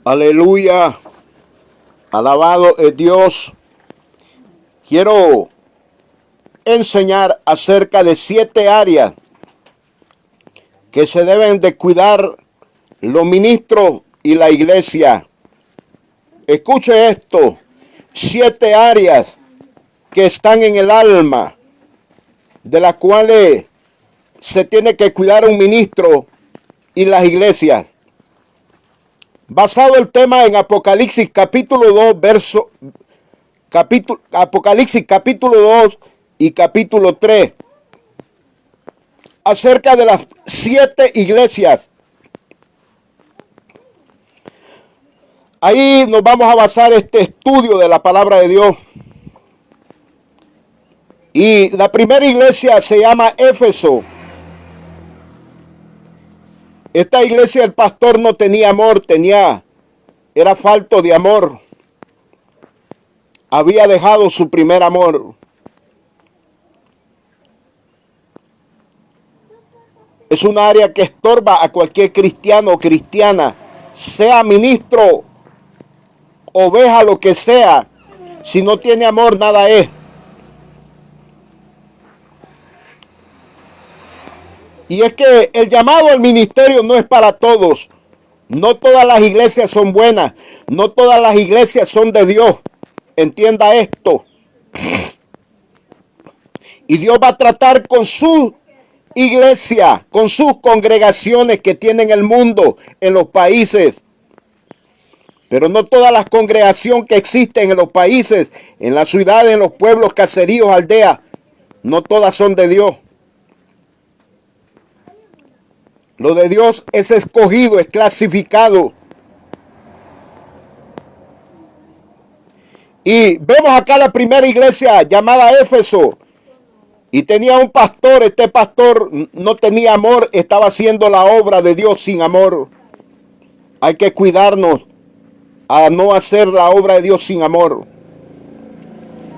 Aleluya. Alabado es Dios. Quiero enseñar acerca de 7 áreas que se deben de cuidar los ministros y la iglesia. Escuche esto. 7 áreas que están en el alma, de las cuales se tiene que cuidar un ministro y las iglesias. Basado el tema en Apocalipsis capítulo 2, Apocalipsis capítulo 2 y capítulo 3. Acerca de las 7 iglesias. Ahí nos vamos a basar este estudio de la palabra de Dios. Y la primera iglesia se llama Éfeso. Esta iglesia, el pastor no tenía amor, era falto de amor. Había dejado su primer amor. Es un área que estorba a cualquier cristiano o cristiana, sea ministro, oveja, lo que sea. Si no tiene amor, nada es. Y es que el llamado al ministerio no es para todos. No todas las iglesias son buenas. No todas las iglesias son de Dios. Entienda esto. Y Dios va a tratar con su iglesia, con sus congregaciones que tienen el mundo, en los países. Pero no todas las congregaciones que existen en los países, en las ciudades, en los pueblos, caseríos, aldeas, no todas son de Dios. Lo de Dios es escogido, es clasificado. Y vemos acá la primera iglesia llamada Éfeso. Y tenía un pastor. Este pastor no tenía amor, estaba haciendo la obra de Dios sin amor. Hay que cuidarnos a no hacer la obra de Dios sin amor.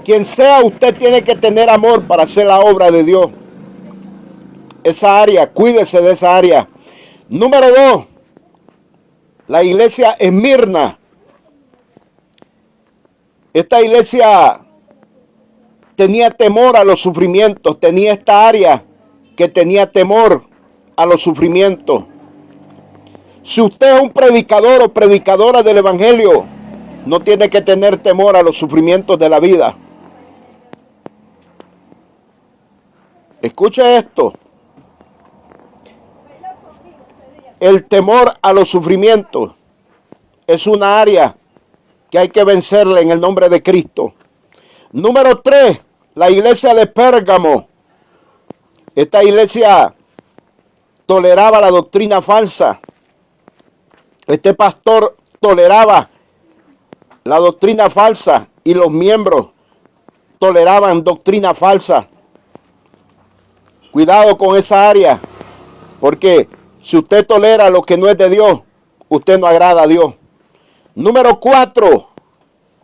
Quien sea, usted tiene que tener amor para hacer la obra de Dios. Esa área, cuídese de esa área. Número 2, la iglesia Esmirna. Esta iglesia tenía temor a los sufrimientos. Tenía esta área que tenía temor a los sufrimientos. Si usted es un predicador o predicadora del evangelio, no tiene que tener temor a los sufrimientos de la vida. Escuche esto. El temor a los sufrimientos es una área que hay que vencerla en el nombre de Cristo. Número 3, la iglesia de Pérgamo. Esta iglesia toleraba la doctrina falsa. Este pastor toleraba la doctrina falsa y los miembros toleraban doctrina falsa. Cuidado con esa área, porque si usted tolera lo que no es de Dios, usted no agrada a Dios. Número 4,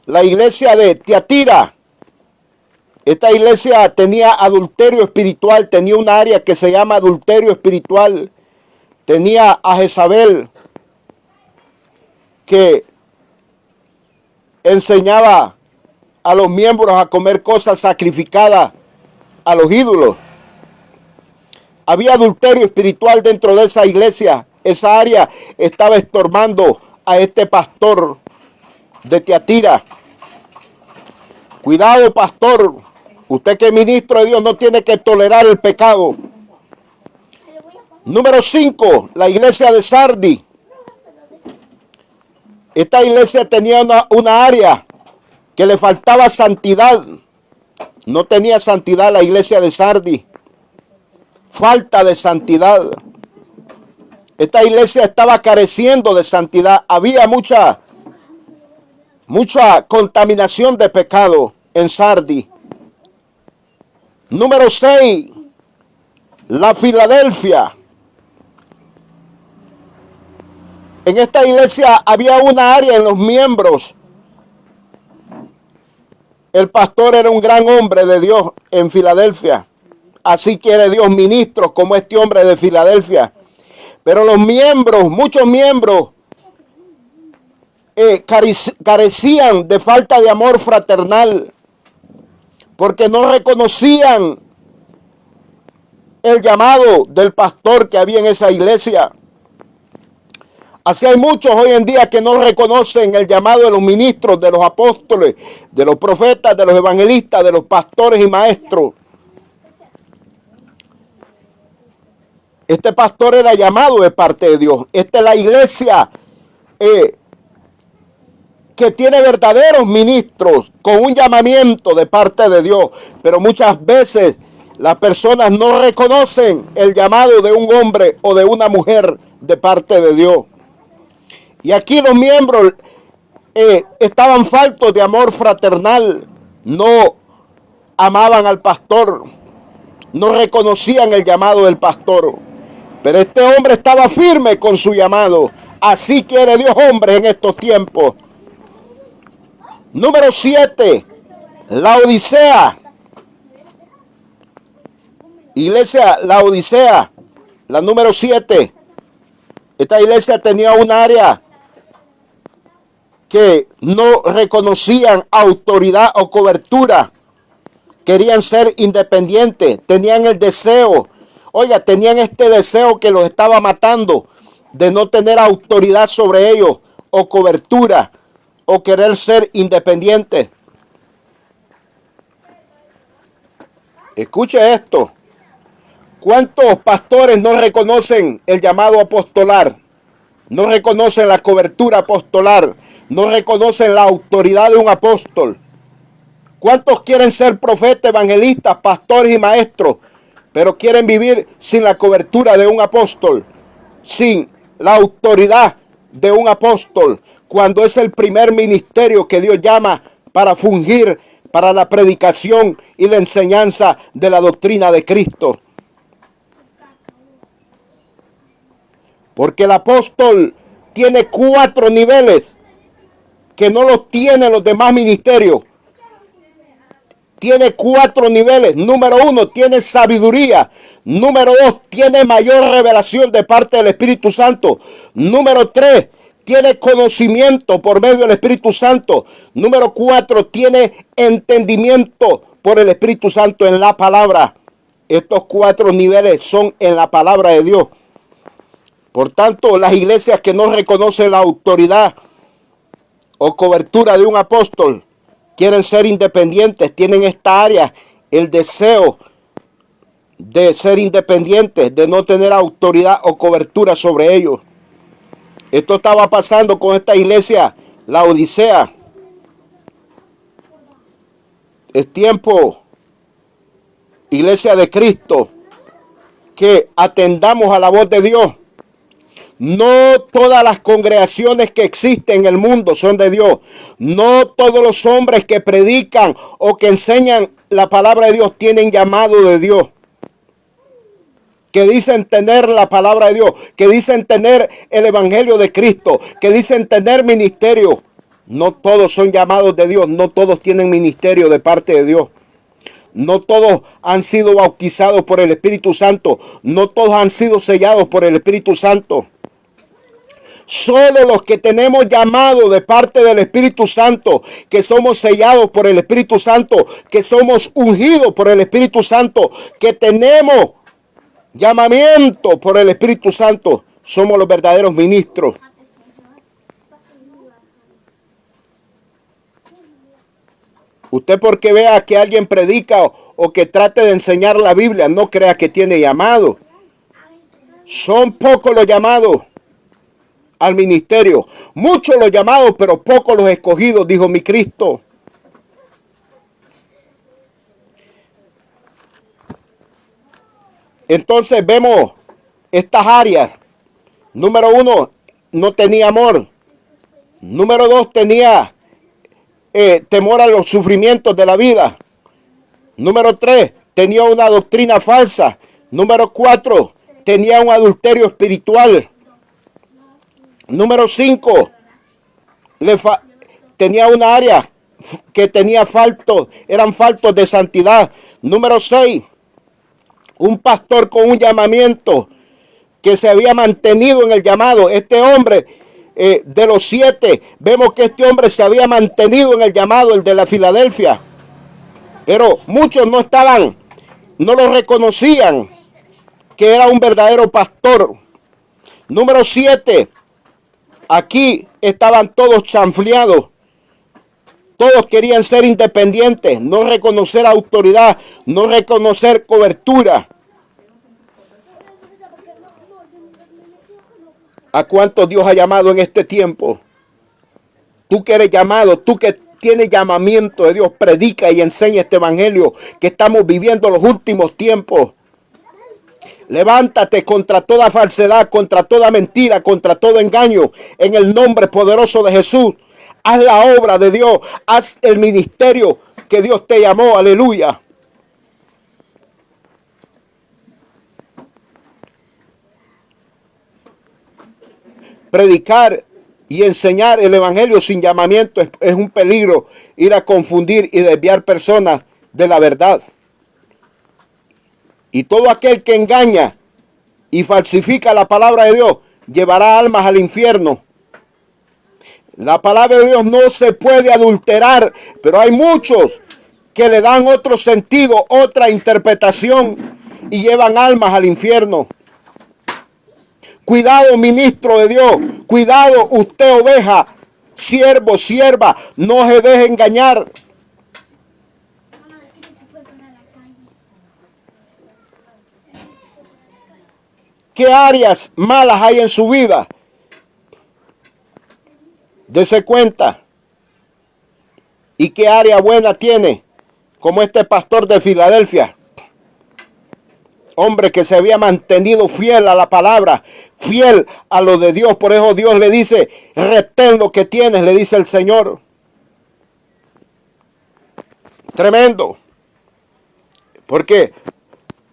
la iglesia de Tiatira. Esta iglesia tenía adulterio espiritual, tenía un área que se llama adulterio espiritual. Tenía a Jezabel, que enseñaba a los miembros a comer cosas sacrificadas a los ídolos. Había adulterio espiritual dentro de esa iglesia. Esa área estaba estorbando a este pastor de Tiatira. Cuidado, pastor. Usted que es ministro de Dios no tiene que tolerar el pecado. Número 5, la iglesia de Sardi. Esta iglesia tenía una área que le faltaba santidad. No tenía santidad la iglesia de Sardi. Falta de santidad. Esta iglesia estaba careciendo de santidad. Había mucha contaminación de pecado en Sardi. Número 6, la Filadelfia. En esta iglesia había una área en los miembros. El pastor era un gran hombre de Dios en Filadelfia. Así quiere Dios ministros como este hombre de Filadelfia. Pero los miembros, muchos miembros, carecían de falta de amor fraternal, porque no reconocían el llamado del pastor que había en esa iglesia. Así hay muchos hoy en día que no reconocen el llamado de los ministros, de los apóstoles, de los profetas, de los evangelistas, de los pastores y maestros. Este pastor era llamado de parte de Dios. Esta es la iglesia que tiene verdaderos ministros con un llamamiento de parte de Dios. Pero muchas veces las personas no reconocen el llamado de un hombre o de una mujer de parte de Dios. Y aquí los miembros estaban faltos de amor fraternal, no amaban al pastor, no reconocían el llamado del pastor. Pero este hombre estaba firme con su llamado. Así quiere Dios hombres en estos tiempos. Número 7, la Odisea. Iglesia, la Odisea, la número 7. Esta iglesia tenía un área que no reconocían autoridad o cobertura. Querían ser independientes, tenían el deseo. Oiga, tenían este deseo que los estaba matando, de no tener autoridad sobre ellos, o cobertura, o querer ser independientes. Escuche esto. ¿Cuántos pastores no reconocen el llamado apostolar? No reconocen la cobertura apostolar. No reconocen la autoridad de un apóstol. ¿Cuántos quieren ser profetas, evangelistas, pastores y maestros, pero quieren vivir sin la cobertura de un apóstol, sin la autoridad de un apóstol, cuando es el primer ministerio que Dios llama para fungir para la predicación y la enseñanza de la doctrina de Cristo? Porque el apóstol tiene 4 niveles que no los tienen los demás ministerios. Tiene 4 niveles. Número 1, tiene sabiduría. Número 2, tiene mayor revelación de parte del Espíritu Santo. Número 3, tiene conocimiento por medio del Espíritu Santo. Número 4, tiene entendimiento por el Espíritu Santo en la palabra. Estos 4 niveles son en la palabra de Dios. Por tanto, las iglesias que no reconocen la autoridad o cobertura de un apóstol, quieren ser independientes, tienen esta área, el deseo de ser independientes, de no tener autoridad o cobertura sobre ellos. Esto estaba pasando con esta iglesia, la Odisea. Es tiempo, iglesia de Cristo, que atendamos a la voz de Dios. No todas las congregaciones que existen en el mundo son de Dios. No todos los hombres que predican o que enseñan la palabra de Dios tienen llamado de Dios. Que dicen tener la palabra de Dios, que dicen tener el evangelio de Cristo, que dicen tener ministerio. No todos son llamados de Dios, no todos tienen ministerio de parte de Dios. No todos han sido bautizados por el Espíritu Santo, no todos han sido sellados por el Espíritu Santo. Solo los que tenemos llamado de parte del Espíritu Santo, que somos sellados por el Espíritu Santo, que somos ungidos por el Espíritu Santo, que tenemos llamamiento por el Espíritu Santo, somos los verdaderos ministros. Usted, porque vea que alguien predica o que trate de enseñar la Biblia, no crea que tiene llamado. Son pocos los llamados al ministerio. Muchos los llamados, pero pocos los escogidos, dijo mi Cristo. Entonces vemos estas áreas. Número 1, no tenía amor. Número 2, tenía temor a los sufrimientos de la vida. Número 3, tenía una doctrina falsa. Número 4, tenía un adulterio espiritual. Número 5, tenía una área que tenía eran faltos de santidad. Número 6, un pastor con un llamamiento que se había mantenido en el llamado. Este hombre de los 7, vemos que este hombre se había mantenido en el llamado, el de la Filadelfia. Pero muchos no lo reconocían que era un verdadero pastor. Número 7, aquí estaban todos chanfleados. Todos querían ser independientes, no reconocer autoridad, no reconocer cobertura. ¿A cuántos Dios ha llamado en este tiempo? Tú que eres llamado, tú que tienes llamamiento de Dios, predica y enseña este evangelio que estamos viviendo los últimos tiempos. Levántate contra toda falsedad, contra toda mentira, contra todo engaño, en el nombre poderoso de Jesús. Haz la obra de Dios, haz el ministerio que Dios te llamó, aleluya. Predicar y enseñar el evangelio sin llamamiento es un peligro, ir a confundir y desviar personas de la verdad. Y todo aquel que engaña y falsifica la palabra de Dios llevará almas al infierno. La palabra de Dios no se puede adulterar, pero hay muchos que le dan otro sentido, otra interpretación y llevan almas al infierno. Cuidado, ministro de Dios, cuidado, usted oveja, siervo, sierva, no se deje engañar. ¿Qué áreas malas hay en su vida? Dese cuenta. ¿Y qué área buena tiene? Como este pastor de Filadelfia. Hombre que se había mantenido fiel a la palabra, fiel a lo de Dios. Por eso Dios le dice, retén lo que tienes, le dice el Señor. Tremendo. Porque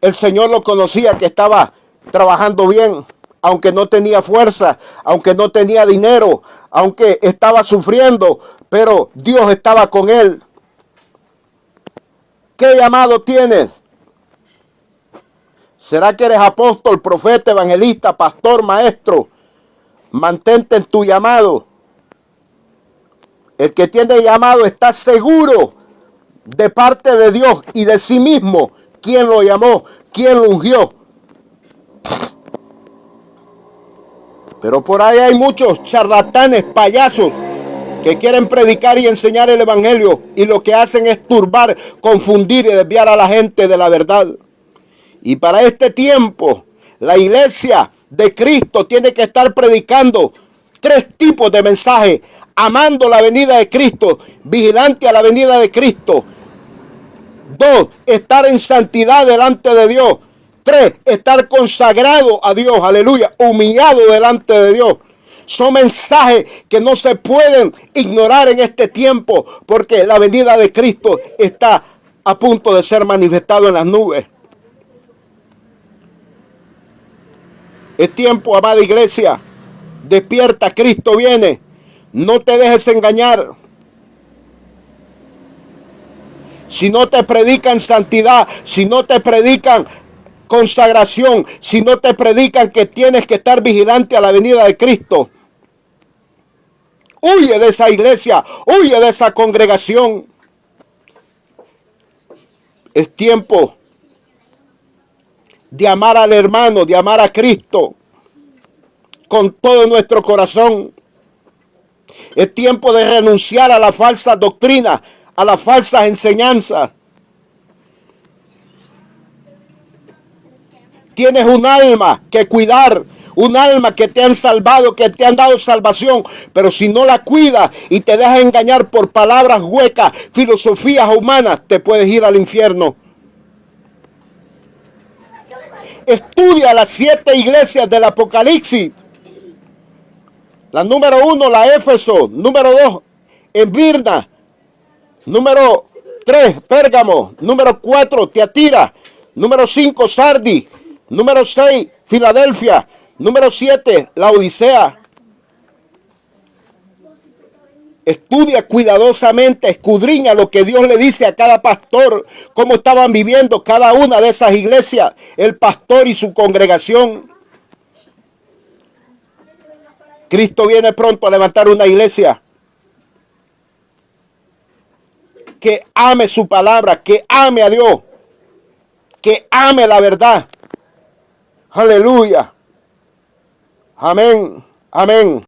el Señor lo conocía que estaba trabajando bien, aunque no tenía fuerza, aunque no tenía dinero, aunque estaba sufriendo, pero Dios estaba con él. ¿Qué llamado tienes? ¿Será que eres apóstol, profeta, evangelista, pastor, maestro? Mantente en tu llamado. El que tiene llamado está seguro de parte de Dios y de sí mismo. ¿Quién lo llamó? ¿Quién lo ungió? Pero por ahí hay muchos charlatanes, payasos, que quieren predicar y enseñar el evangelio y lo que hacen es turbar, confundir y desviar a la gente de la verdad. Y para este tiempo, la iglesia de Cristo tiene que estar predicando 3 tipos de mensajes: amando la venida de Cristo, vigilante a la venida de Cristo. 2, estar en santidad delante de Dios. 3, estar consagrado a Dios, aleluya, humillado delante de Dios. Son mensajes que no se pueden ignorar en este tiempo, porque la venida de Cristo está a punto de ser manifestado en las nubes. Es tiempo, amada iglesia, despierta, Cristo viene. No te dejes engañar. Si no te predican santidad, si no te predican consagración, si no te predican que tienes que estar vigilante a la venida de Cristo, huye de esa iglesia, huye de esa congregación. Es tiempo de amar al hermano, de amar a Cristo con todo nuestro corazón. Es tiempo de renunciar a la falsa doctrina, a las falsas enseñanzas. Tienes un alma que cuidar, un alma que te han salvado, que te han dado salvación, pero si no la cuidas y te dejas engañar por palabras huecas, filosofías humanas, te puedes ir al infierno. Estudia las 7 iglesias del Apocalipsis. La número 1, la Éfeso. Número 2, Esmirna. Número 3, Pérgamo. Número 4, Tiatira. Número 5, Sardis. Número 6, Filadelfia. Número 7, Laodicea. Estudia cuidadosamente, escudriña lo que Dios le dice a cada pastor, cómo estaban viviendo cada una de esas iglesias, el pastor y su congregación. Cristo viene pronto a levantar una iglesia que ame su palabra, que ame a Dios, que ame la verdad. Aleluya. Amén. Amén.